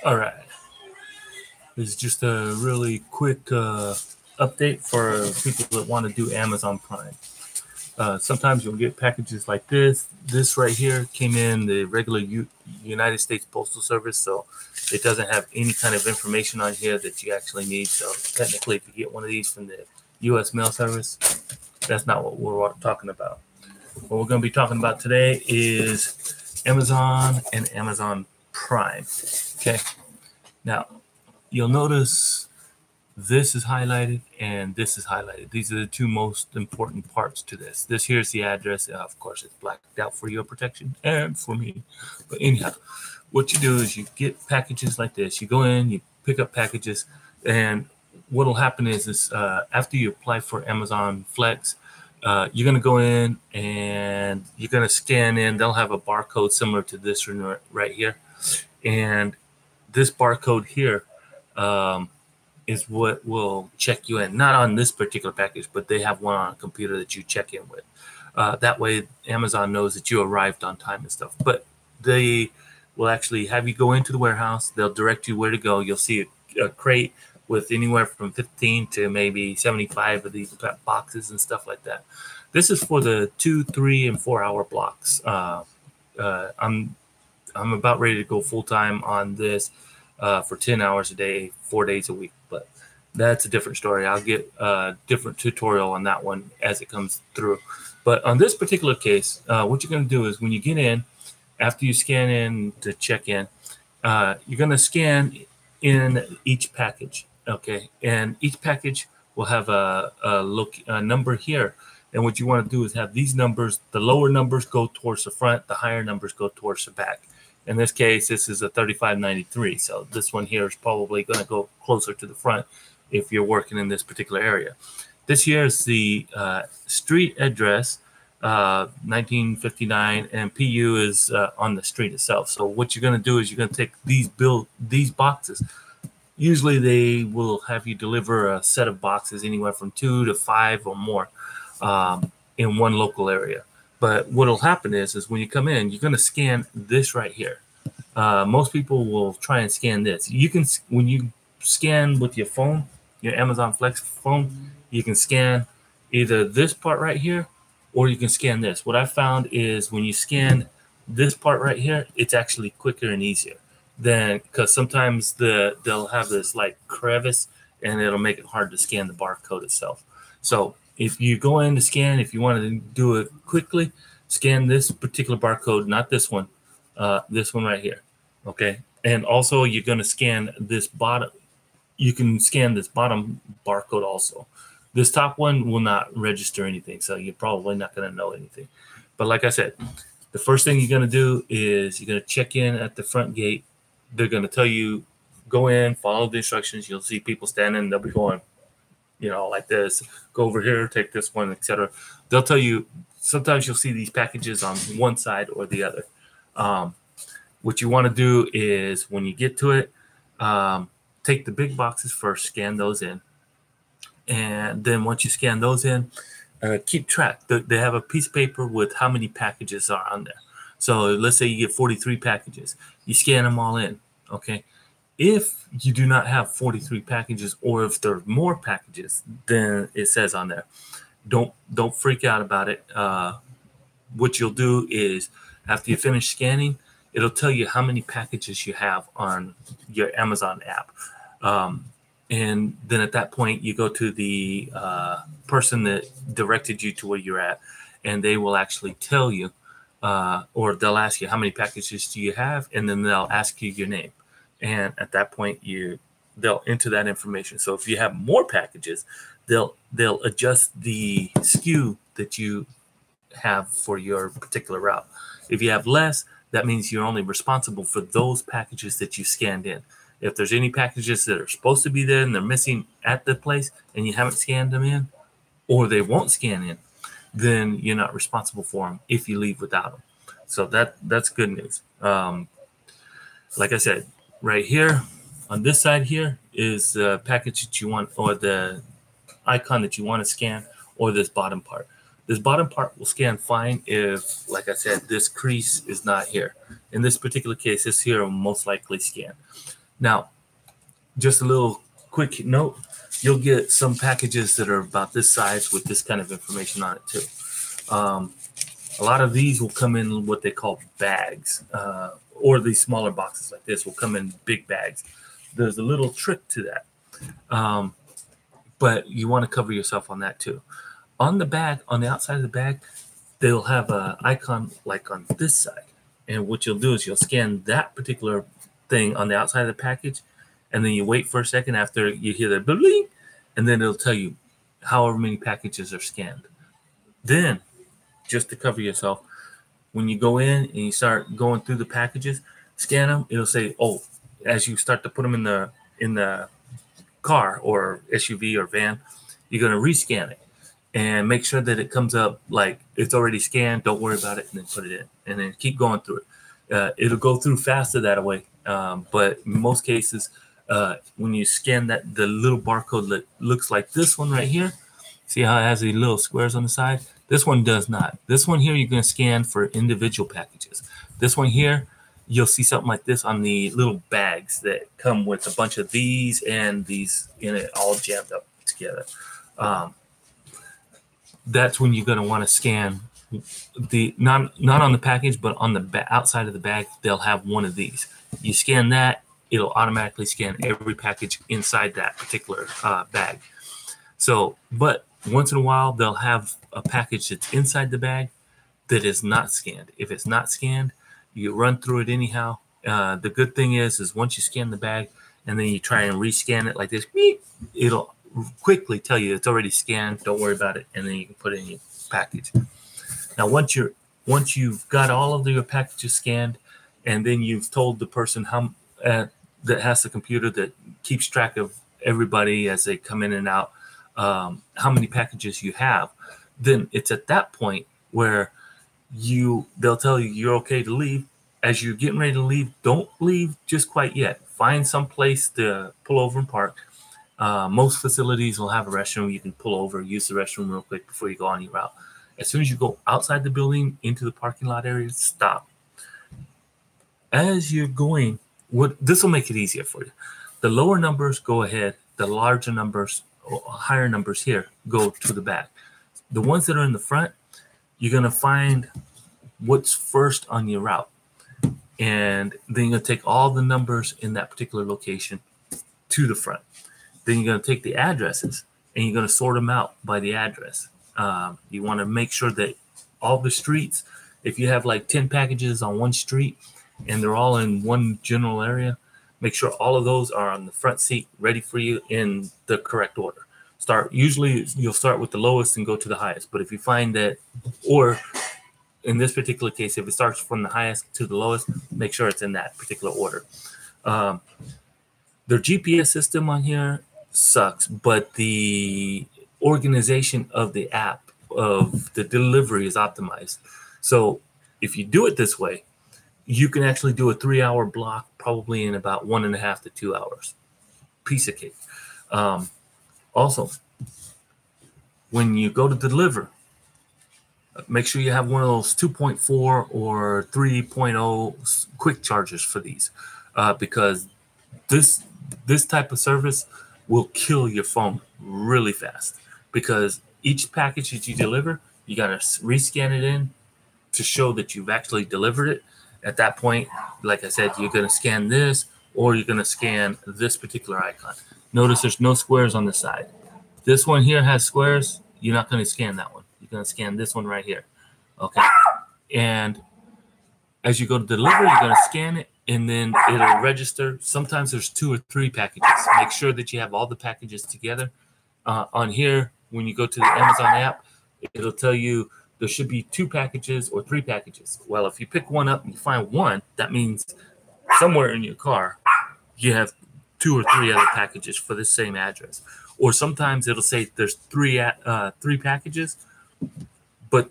All right. This is just a really quick update for people that want to do Amazon Prime. Sometimes you'll get packages like this. This right here came in the regular United States Postal Service, so it doesn't have any kind of information on here that you actually need. So technically, if you get one of these from the U.S. Mail Service, that's not what we're talking about. What we're going to be talking about today is Amazon and Amazon Prime. Okay. Now, you'll notice this is highlighted and this is highlighted. These are the two most important parts to this. This here's the address. Of course, it's blacked out for your protection and for me. But anyhow, what you do is you get packages like this. You go in, you pick up packages, and what will happen is after you apply for Amazon Flex, you're going to go in and you're going to scan in. They'll have a barcode similar to this one right here. And this barcode here is what will check you in. Not on this particular package, but they have one on a computer that you check in with. That way, Amazon knows that you arrived on time and stuff. But they will actually have you go into the warehouse. They'll direct you where to go. You'll see a crate with anywhere from 15 to maybe 75 of these boxes and stuff like that. This is for the 2, 3, and 4 hour blocks. I'm about ready to go full time on this for 10 hours a day, 4 days a week. But that's a different story. I'll get a different tutorial on that one as it comes through. But on this particular case, what you're going to do is when you get in, after you scan in to check in, you're going to scan in each package. Okay. And each package will have a number here. And what you want to do is have these numbers, the lower numbers go towards the front, the higher numbers go towards the back. In this case, this is a 3593. So this one here is probably going to go closer to the front if you're working in this particular area. This here is the street address, 1959, and PU is on the street itself. So what you're going to do is you're going to take these boxes. Usually they will have you deliver a set of boxes anywhere from 2 to 5 or more in one local area. But what will happen is when you come in, you're going to scan this right here. Most people will try and scan this. You can, when you scan with your phone, your Amazon Flex phone, you can scan either this part right here, or you can scan this. What I found is when you scan this part right here, it's actually quicker and easier than, because sometimes they'll have this like crevice and it'll make it hard to scan the barcode itself. So if you go in to scan, if you want to do it quickly, scan this particular barcode, not this one right here. Okay. And also you're going to scan this bottom. You can scan this bottom barcode also. This top one will not register anything, so you're probably not going to know anything. But like I said, the first thing you're going to do is you're going to check in at the front gate. They're going to tell you, go in, follow the instructions. You'll see people standing. They'll be going, like this, go over here, take this one, etc. They'll tell you, sometimes you'll see these packages on one side or the other. What you want to do is when you get to it, take the big boxes first, scan those in. And then once you scan those in, keep track. They have a piece of paper with how many packages are on there. So let's say you get 43 packages. You scan them all in, okay? If you do not have 43 packages, or if there are more packages than it says on there, don't freak out about it. What you'll do is after you finish scanning, it'll tell you how many packages you have on your Amazon app. And then at that point, you go to the person that directed you to where you're at, and they will actually tell you, or they'll ask you how many packages do you have, and then they'll ask you your name. And at that point, they'll enter that information. So if you have more packages, they'll adjust the SKU that you have for your particular route. If you have less, that means you're only responsible for those packages that you scanned in. If there's any packages that are supposed to be there and they're missing at the place and you haven't scanned them in, or they won't scan in, then you're not responsible for them if you leave without them. So that's good news. Like I said, right here on this side here is the package that you want, or the icon that you want to scan, or this bottom part. This bottom part will scan fine if, like I said, this crease is not here. In this particular case, this here will most likely scan. Now, just a little quick note, you'll get some packages that are about this size with this kind of information on it too. A lot of these will come in what they call bags, or these smaller boxes like this will come in big bags. There's a little trick to that, but you want to cover yourself on that too. On the bag, on the outside of the bag, they'll have an icon like on this side. And what you'll do is you'll scan that particular thing on the outside of the package, and then you wait for a second after you hear the bling, and then it'll tell you however many packages are scanned. Then, just to cover yourself, when you go in and you start going through the packages, scan them. It'll say, oh, as you start to put them in the car or SUV or van, you're going to rescan it and make sure that it comes up like it's already scanned. Don't worry about it, and then put it in, and then keep going through it. It'll go through faster that way, but in most cases, when you scan the little barcode that looks like this one right here, see how it has the little squares on the side? This one does not. This one here, you're going to scan for individual packages. This one here, you'll see something like this on the little bags that come with a bunch of these and these in it all jammed up together. That's when you're going to want to scan the not on the package, but on the outside of the bag. They'll have one of these. You scan that, it'll automatically scan every package inside that particular bag. So, but once in a while, they'll have a package that's inside the bag that is not scanned. If it's not scanned, you run through it anyhow. The good thing is once you scan the bag and then you try and rescan it like this, it'll quickly tell you it's already scanned. Don't worry about it, and then you can put it in your package. Now, once you've got all of your packages scanned, and then you've told the person how that has the computer that keeps track of everybody as they come in and out, how many packages you have, then it's at that point where they'll tell you you're okay to leave. As you're getting ready to leave, don't leave just quite yet. Find some place to pull over and park. Most facilities will have a restroom. You can pull over, use the restroom real quick before you go on your route. As soon as you go outside the building into the parking lot area, stop. As you're going, this will make it easier for you. The lower numbers go ahead. The larger numbers, or higher numbers here, go to the back. The ones that are in the front, you're going to find what's first on your route. And then you're going to take all the numbers in that particular location to the front. Then you're going to take the addresses and you're going to sort them out by the address. You want to make sure that all the streets, if you have like 10 packages on one street and they're all in one general area, make sure all of those are on the front seat ready for you in the correct order. Usually you'll start with the lowest and go to the highest. But if you find that, or in this particular case, if it starts from the highest to the lowest, make sure it's in that particular order. Their GPS system on here sucks, but the organization of the app of the delivery is optimized. So if you do it this way, you can actually do a 3-hour block probably in about 1.5 to 2 hours. Piece of cake. Also, when you go to deliver, make sure you have one of those 2.4 or 3.0 quick chargers for these, because this type of service will kill your phone really fast, because each package that you deliver, you got to rescan it in to show that you've actually delivered it. At that point, like I said, you're going to scan this, or you're going to scan this particular icon. Notice there's no squares on the side. This one here has squares. You're not going to scan that one. You're going to scan this one right here. Okay. And as you go to deliver, you're going to scan it, and then it'll register. Sometimes there's 2 or 3 packages. Make sure that you have all the packages together. On here, when you go to the Amazon app, it'll tell you there should be 2 packages or 3 packages. Well, if you pick one up and you find one, that means somewhere in your car you have 2 or 3 other packages for the same address. Or sometimes it'll say there's 3 packages, but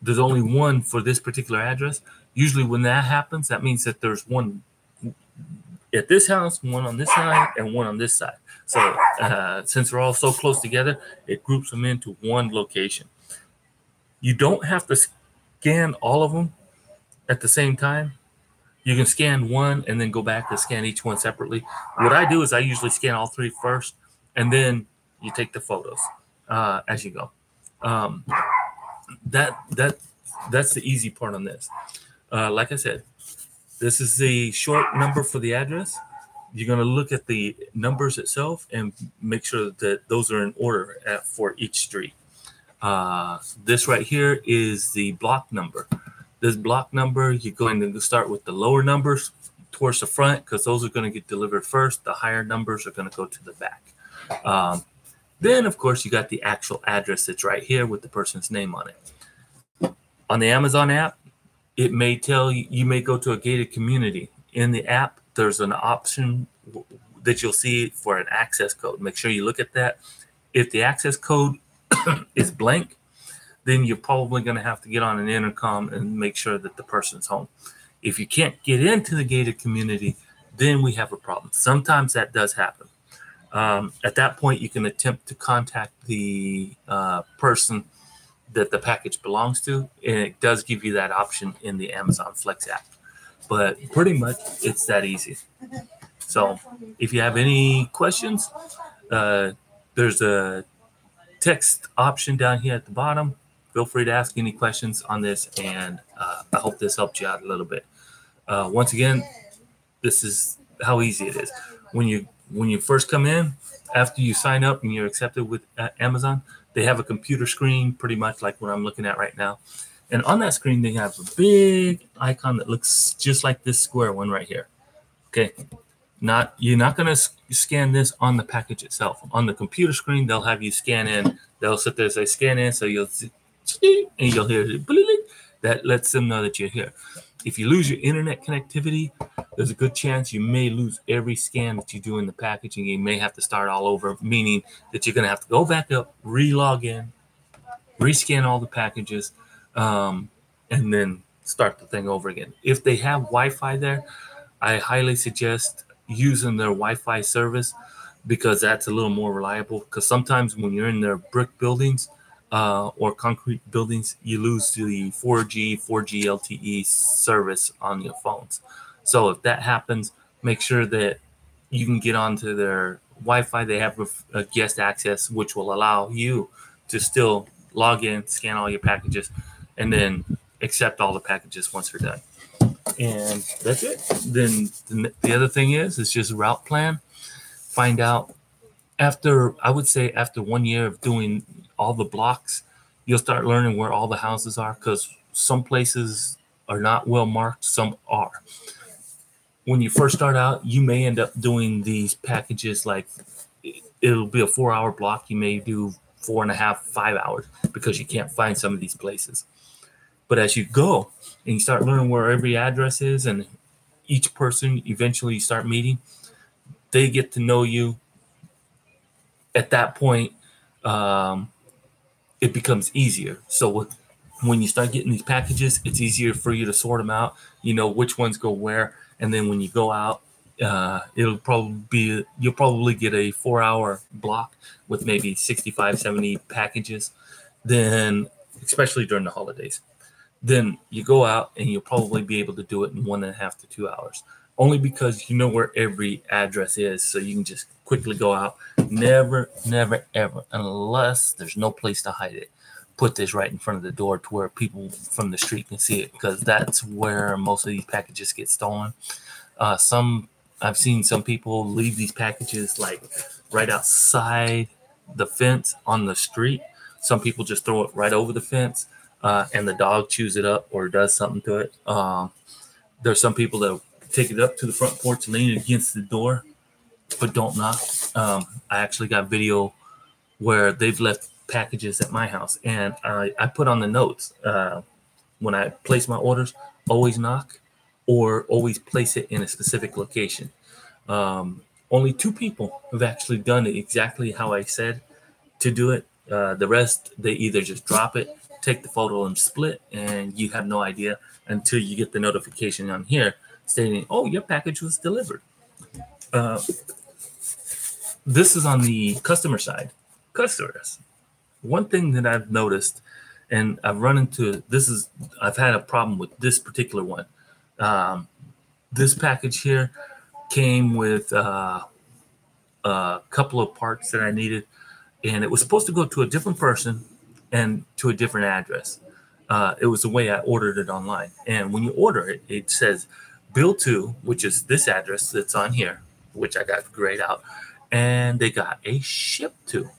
there's only one for this particular address. Usually when that happens, that means that there's one at this house, one on this side, and one on this side. So since they're all so close together, it groups them into one location. You don't have to scan all of them at the same time. You can scan one and then go back and scan each one separately. What I do is I usually scan all three first, and then you take the photos as you go. Um, that's the easy part on this. Like I said, this is the short number for the address. You're going to look at the numbers itself and make sure that those are in order for each street. This right here is the block number. This block number, you're going to start with the lower numbers towards the front because those are going to get delivered first. The higher numbers are going to go to the back. Then, of course, you got the actual address that's right here with the person's name on it. On the Amazon app, it may tell you, you may go to a gated community. In the app, there's an option that you'll see for an access code. Make sure you look at that. If the access code is blank, then you're probably going to have to get on an intercom and make sure that the person's home. If you can't get into the gated community, then we have a problem. Sometimes that does happen. At that point, you can attempt to contact the person that the package belongs to, and it does give you that option in the Amazon Flex app. But pretty much, it's that easy. So if you have any questions, there's a text option down here at the bottom. Feel free to ask any questions on this, and I hope this helped you out a little bit. Once again, this is how easy it is. When you first come in, after you sign up and you're accepted with Amazon, they have a computer screen, pretty much like what I'm looking at right now. And on that screen, they have a big icon that looks just like this square one right here. Okay, you're not going to scan this on the package itself. On the computer screen, they'll have you scan in. They'll sit there and say scan in, so you'll see, and you'll hear that lets them know that you're here. If you lose your internet connectivity, there's a good chance you may lose every scan that you do in the packaging. You may have to start all over, meaning that you're going to have to go back up, re-log in, rescan all the packages, and then start the thing over again. If they have Wi-Fi there, I highly suggest using their Wi-Fi service because that's a little more reliable. Because sometimes when you're in their brick buildings or concrete buildings, you lose the 4G LTE service on your phones. So if that happens, make sure that you can get onto their Wi-Fi. They have a guest access, which will allow you to still log in, scan all your packages, and then accept all the packages once they're done. And that's it. Then the other thing is just route plan. Find out I would say after 1 year of doing all the blocks, you'll start learning where all the houses are, because some places are not well marked, some are. When you first start out, you may end up doing these packages like it'll be a 4-hour block. You may do 4.5, 5 hours because you can't find some of these places. But as you go and you start learning where every address is, and each person eventually you start meeting, they get to know you. At that point, it becomes easier. So when you start getting these packages, it's easier for you to sort them out. You know which ones go where, and then when you go out, you'll probably get a 4-hour block with maybe 65, 70 packages. Then, especially during the holidays, then you go out and you'll probably be able to do it in 1.5 to 2 hours. Only because you know where every address is, so you can just quickly go out. Never, ever, unless there's no place to hide it, put this right in front of the door to where people from the street can see it, because that's where most of these packages get stolen. I've seen some people leave these packages like right outside the fence on the street. Some people just throw it right over the fence, and the dog chews it up or does something to it. There's some people that take it up to the front porch, lean it against the door, but don't knock. I actually got video where they've left packages at my house, and I put on the notes when I place my orders, always knock or always place it in a specific location. Only 2 people have actually done it exactly how I said to do it. The rest, they either just drop it, take the photo and split, and you have no idea until you get the notification on here stating, oh, your package was delivered. This is on the customer side. Customers. One thing that I've noticed, and I've run into I've had a problem with this particular one. this package here came with a couple of parts that I needed, and it was supposed to go to a different person and to a different address. It was the way I ordered it online. And when you order it, it says bill to, which is this address that's on here, which I got grayed out, and they got a ship to.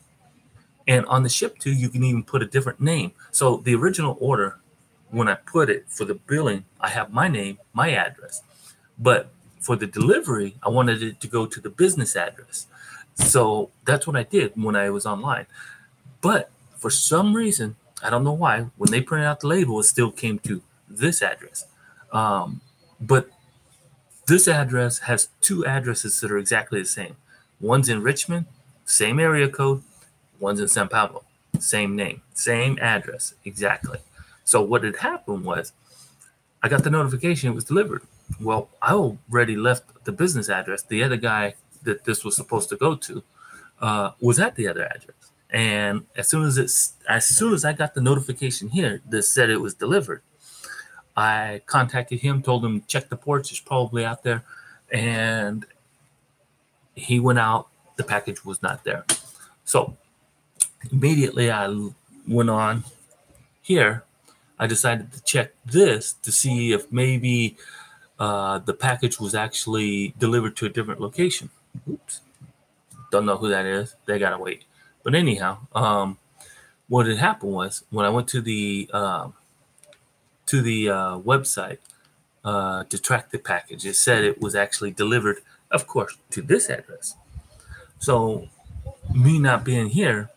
And on the ship to, you can even put a different name. So the original order, when I put it for the billing, I have my name, my address. But for the delivery, I wanted it to go to the business address. So that's what I did when I was online. But for some reason, I don't know why, when they printed out the label, it still came to this address. But this address has two addresses that are exactly the same. One's in Richmond, same area code. One's in San Pablo, same name, same address, exactly. So what had happened was I got the notification it was delivered. Well, I already left the business address. The other guy that this was supposed to go to was at the other address. And as soon as I got the notification here that said it was delivered, I contacted him, told him check the ports, it's probably out there, and he went out. The package was not there. So immediately I went on here. I decided to check this to see if maybe the package was actually delivered to a different location. Oops. Don't know who that is. They gotta wait. But anyhow, what had happened was when I went to the website to track the package, it said it was actually delivered, of course, to this address. So me not being here,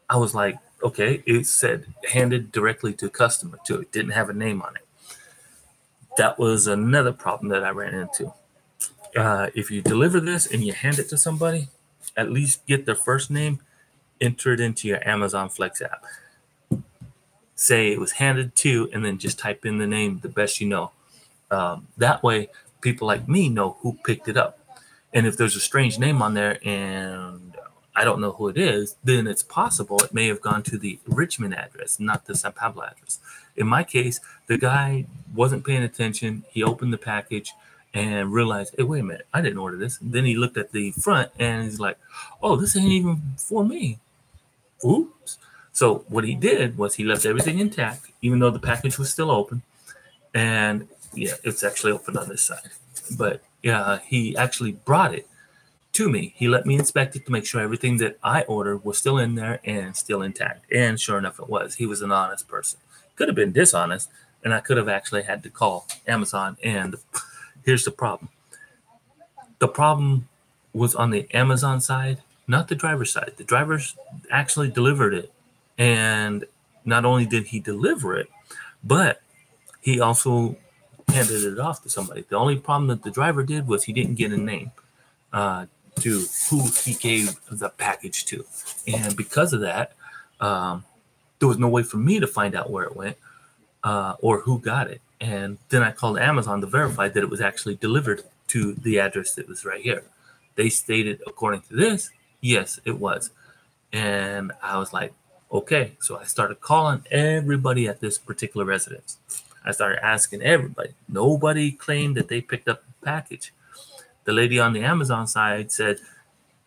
I was like, okay, it said handed directly to customer too. It didn't have a name on it. That was another problem that I ran into. If you deliver this and you hand it to somebody, at least get their first name entered into your Amazon Flex app. Say it was handed to, and then just type in the name the best you know. That way, people like me know who picked it up. And if there's a strange name on there and I don't know who it is, then it's possible it may have gone to the Richmond address, not the San Pablo address. In my case, the guy wasn't paying attention. He opened the package and realized, hey, wait a minute, I didn't order this. And then he looked at the front and he's like, oh, this ain't even for me. Oops. So what he did was he left everything intact, even though the package was still open. And yeah, it's actually open on this side. But yeah, he actually brought it to me. He let me inspect it to make sure everything that I ordered was still in there and still intact. And sure enough, it was. He was an honest person. Could have been dishonest, and I could have actually had to call Amazon. And here's the problem. The problem was on the Amazon side, not the driver's side. The drivers actually delivered it. And not only did he deliver it, but he also handed it off to somebody. The only problem that the driver did was he didn't get a name to who he gave the package to. And because of that, there was no way for me to find out where it went or who got it. And then I called Amazon to verify that it was actually delivered to the address that was right here. They stated, according to this, yes, it was. And I was like, okay. So I started calling everybody at this particular residence. I started asking everybody. Nobody claimed that they picked up the package. The lady on the Amazon side said,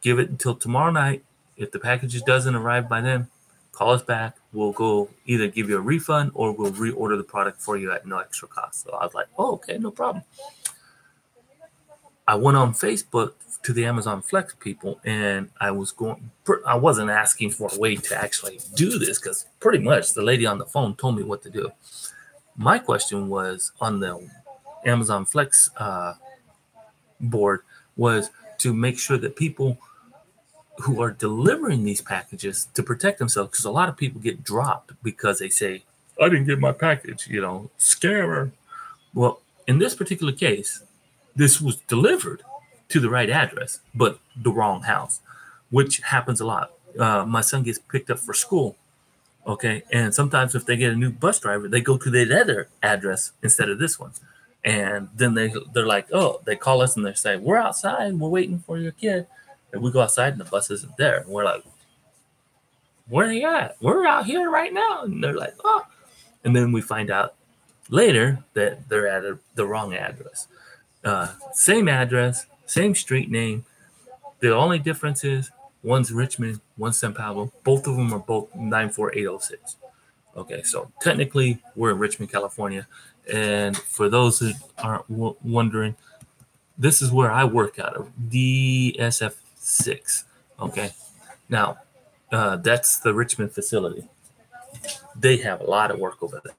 give it until tomorrow night. If the package doesn't arrive by then, call us back. We'll go either give you a refund or we'll reorder the product for you at no extra cost. So I was like, oh, okay, no problem. I went on Facebook to the Amazon Flex people, and I wasn't asking for a way to actually do this because pretty much the lady on the phone told me what to do. My question was on the Amazon Flex board was to make sure that people who are delivering these packages to protect themselves, because a lot of people get dropped because they say, I didn't get my package, scammer. Well, in this particular case, this was delivered to the right address, but the wrong house, which happens a lot. My son gets picked up for school. Okay. And sometimes if they get a new bus driver, they go to the other address instead of this one. And then they're like, oh, they call us and they say, we're outside. We're waiting for your kid. And we go outside and the bus isn't there. And we're like, where are you at? We're out here right now. And they're like, oh. And then we find out later that they're at the wrong address. Same address, same street name. The only difference is one's Richmond, one's San Pablo. Both of them are both 94806. Okay, so technically we're in Richmond, California. And for those that aren't wondering, this is where I work out of, DSF6. Okay, now that's the Richmond facility. They have a lot of work over there.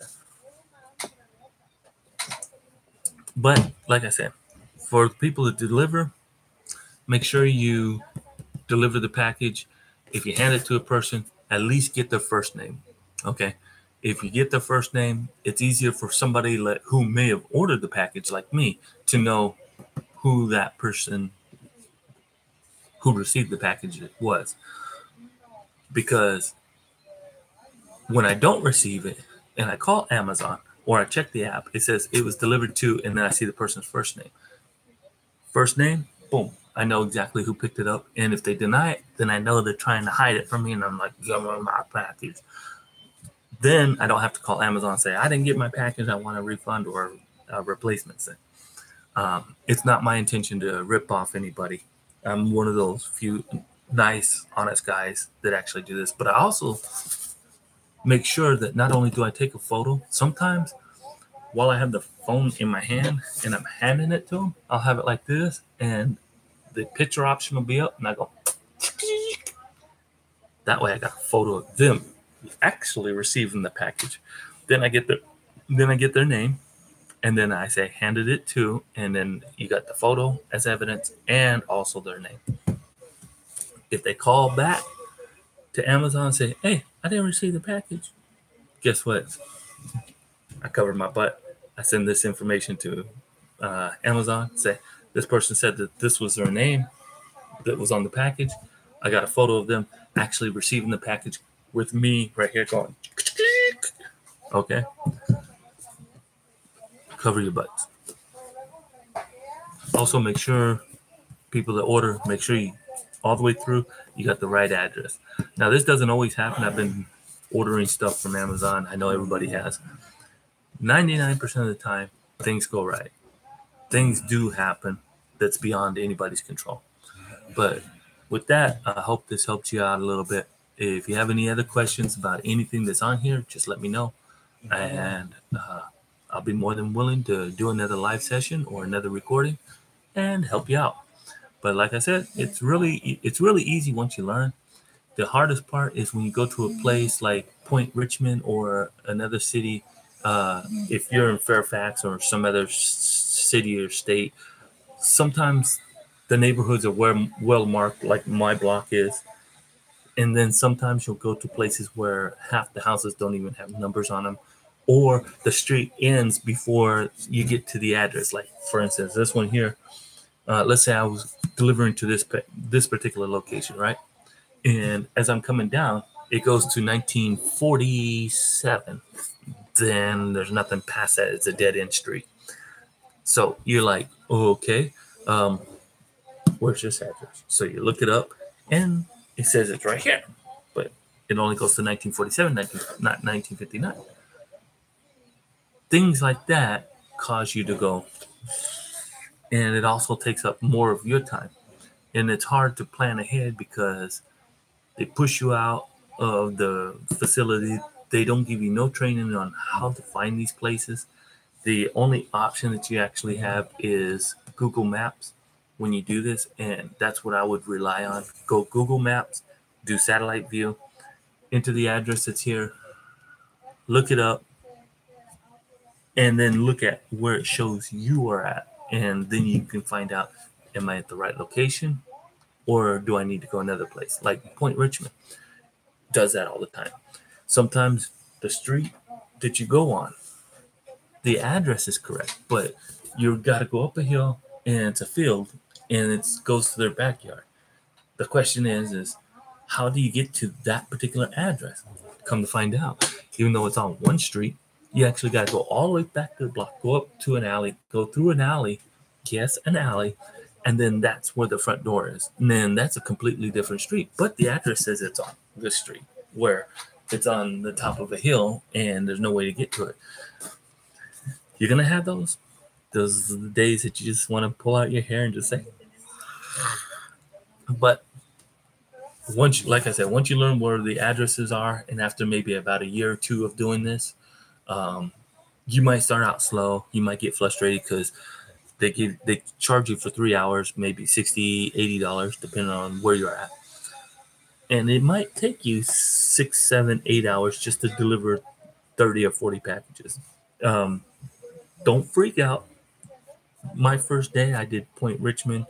But like I said, for people to deliver, make sure you deliver the package. If you hand it to a person, at least get their first name. Okay. If you get their first name, it's easier for somebody who may have ordered the package, like me, to know who that person who received the package was. Because when I don't receive it and I call Amazon or I check the app, it says it was delivered to, and then I see the person's first name. First name, boom. I know exactly who picked it up. And if they deny it, then I know they're trying to hide it from me. And I'm like, give me my package. Then I don't have to call Amazon and say, I didn't get my package. I want a refund or a replacement thing. It's not my intention to rip off anybody. I'm one of those few nice, honest guys that actually do this. But I also make sure that not only do I take a photo, sometimes while I have the phone in my hand and I'm handing it to them, I'll have it like this, and the picture option will be up, and I go, that way I got a photo of them actually receiving the package. Then I get their name, and then I say handed it to, and then you got the photo as evidence and also their name. If they call back to Amazon and say, hey, I didn't receive the package, guess what? I cover my butt. I send this information to Amazon, say this person said that this was their name that was on the package. I got a photo of them actually receiving the package with me right here going, okay. Cover your butts. Also, make sure people that order, make sure you all the way through, you got the right address. Now, this doesn't always happen. I've been ordering stuff from Amazon. I know everybody has. 99% of the time, things go right. Things do happen that's beyond anybody's control. But with that, I hope this helped you out a little bit. If you have any other questions about anything that's on here, just let me know. And I'll be more than willing to do another live session or another recording and help you out. But like I said, it's really easy once you learn. The hardest part is when you go to a place like Point Richmond or another city. If you're in Fairfax or some other city or state, sometimes the neighborhoods are well marked, like my block is. And then sometimes you'll go to places where half the houses don't even have numbers on them, or the street ends before you get to the address. Like, for instance, this one here, let's say I was delivering to this particular location, right? And as I'm coming down, it goes to 1947. Then there's nothing past that. It's a dead-end street. So you're like, oh, okay, where's this address? So you look it up, and it says it's right here. But it only goes to 1947, not 1959. Things like that cause you to go, and it also takes up more of your time. And it's hard to plan ahead because they push you out of the facility. They don't give you no training on how to find these places. The only option that you actually have is Google Maps when you do this, and that's what I would rely on. Go Google Maps, do satellite view, enter the address that's here, look it up, and then look at where it shows you are at. And then you can find out, am I at the right location, or do I need to go another place? Like Point Richmond does that all the time. Sometimes the street that you go on, the address is correct, but you got to go up a hill, and it's a field, and it goes to their backyard. The question is how do you get to that particular address? Come to find out, even though it's on one street, you actually got to go all the way back to the block, go up to an alley, go through an alley, yes, an alley, and then that's where the front door is. And then that's a completely different street, but the address says it's on this street, where it's on the top of a hill, and there's no way to get to it. You're going to have those Those are the days that you just want to pull out your hair and just say. But like I said, once you learn where the addresses are, and after maybe about a year or two of doing this, you might start out slow. You might get frustrated because they charge you for 3 hours, maybe $60, $80, depending on where you're at. And it might take you 6, 7, 8 hours just to deliver 30 or 40 packages. Don't freak out. My first day, I did Point Richmond,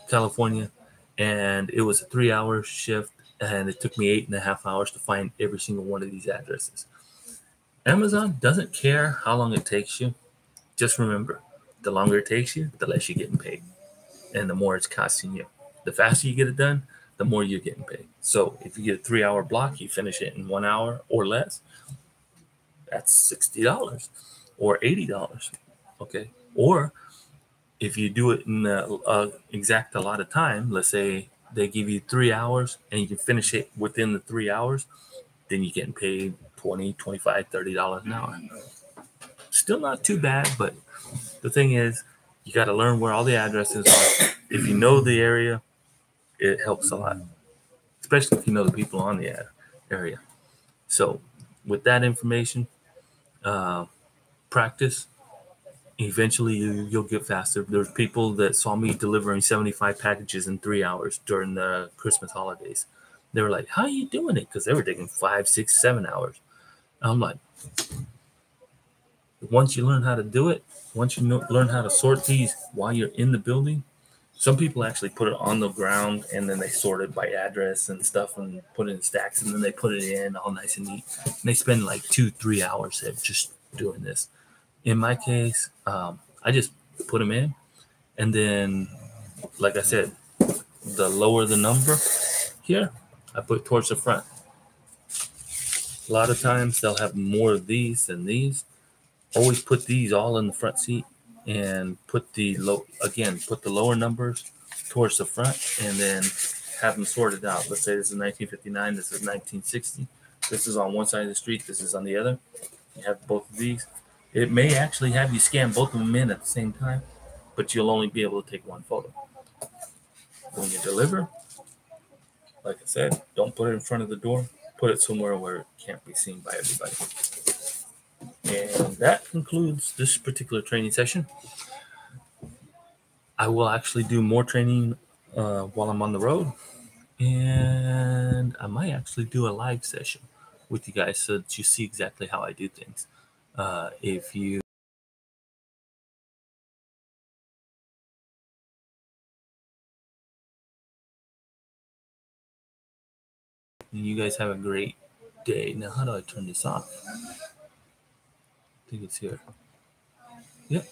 California, and it was a 3-hour shift, and it took me 8.5 hours to find every single one of these addresses. Amazon doesn't care how long it takes you. Just remember, the longer it takes you, the less you're getting paid, and the more it's costing you. The faster you get it done, the more you're getting paid. So if you get a 3-hour block, you finish it in 1 hour or less, that's $60 or $80. Okay. Or if you do it in the exact allotted time, let's say they give you 3 hours and you can finish it within the 3 hours, then you're getting paid $20, $25, $30 an hour. Still not too bad, but the thing is, you got to learn where all the addresses are. If you know the area, it helps a lot, especially if you know the people on the area. So with that information, practice. Eventually, you'll get faster. There's people that saw me delivering 75 packages in 3 hours during the Christmas holidays. They were like, "How are you doing it?" Because they were taking 5, 6, 7 hours. I'm like, once you learn how to do it, once you learn how to sort these while you're in the building, some people actually put it on the ground and then they sort it by address and stuff and put it in stacks and then they put it in all nice and neat. And they spend like 2-3 hours just doing this. In my case, I just put them in, and then, like I said, the lower the number here, I put towards the front. A lot of times they'll have more of these than these. Always put these all in the front seat and put the lower numbers towards the front and then have them sorted out. Let's say this is 1959, this is 1960. This is on one side of the street, this is on the other. You have both of these. It may actually have you scan both of them in at the same time, but you'll only be able to take one photo. When you deliver, like I said, don't put it in front of the door. Put it somewhere where it can't be seen by everybody. And that concludes this particular training session. I will actually do more training while I'm on the road. And I might actually do a live session with you guys so that you see exactly how I do things. If you guys have a great day. Now, how do I turn this off? I think it's here. Yep.